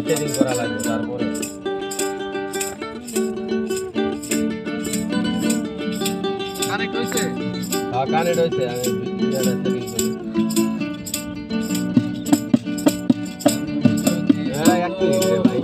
Setting করা লাগবে তারপরে কানেক্ট হইছে? হ্যাঁ কানেক্ট হইছে আমি ভিডিওটা সেটিং করি হ্যাঁ এক মিনিট রে ভাই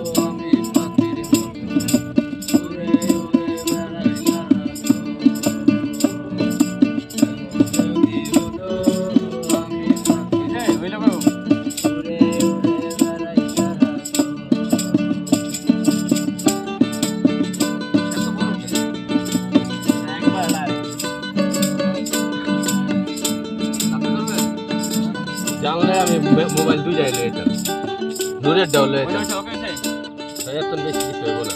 জানলে আমি মোবাইল দুই যাই লয়ে যেতাম দূরের ডাউন লয়ে যেতাম এত বেশি কিছু হইব না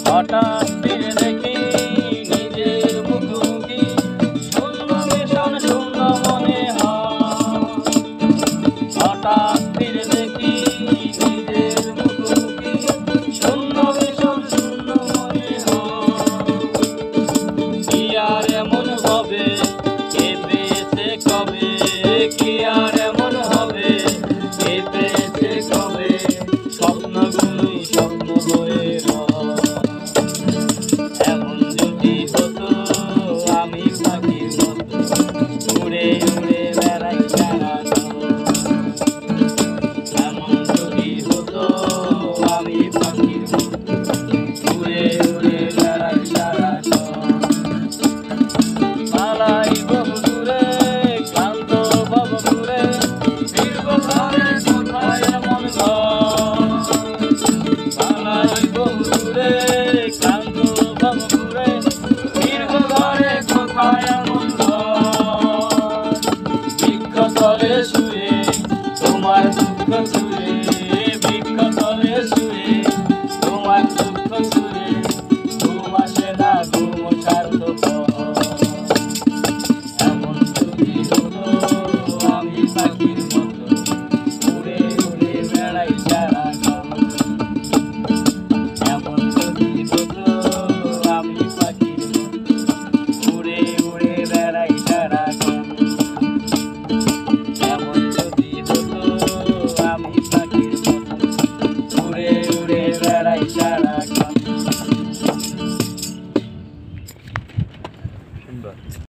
হঠাৎ ফিরে দেখি নিজের মুখোমুখি শূন্য ভীষণ শূন্য মনে হয় হঠাৎ ফিরে দেখি নিজের মুখোমুখি শূন্য ভীষণ শূন্য মনে হয় কি আর এমন হবে কে পেয়েছে কবে কি আর এমন হবে কে পেয়েছে কবে স্বপ্নগুলোই স্বপ্ন হয়ে এমন যদি হতো আমি পাখির মতো উড়ে উড়ে বেড়াই সারাক্ষণ এমন যদি হতো আমি পাখির মতো উড়ে উড়ে বেড়াই সারাক্ষণ পালাই বহু দূরে ক্লান্ত ভব ঘুরে ফিরব ঘরে কোথায় এমন ঘর পালাই বহু দূরে ক্লান্ত ভব ঘুরে ফিরব ঘরে কোথায় এমন ঘর বৃক্ষ তলে শুয়ে তোমার দুঃখ শুয়ে বৃক্ষ তলে শুয়ে তোমার দুঃখ শুয়ে ঘুম আসে না ঘুম সার্থক এমন যদি হতো আমি পাখির মতো উড়ে উড়ে বেড়াই সারাক্ষণ এমন যদি হতো আমি পাখির মতো উড়ে উড়ে বেড়াই সারাক্ষণ এমন যদি হতো আমি পাখির মতো উড়ে উড়ে বেড়াই সারাক্ষণ সুন্দর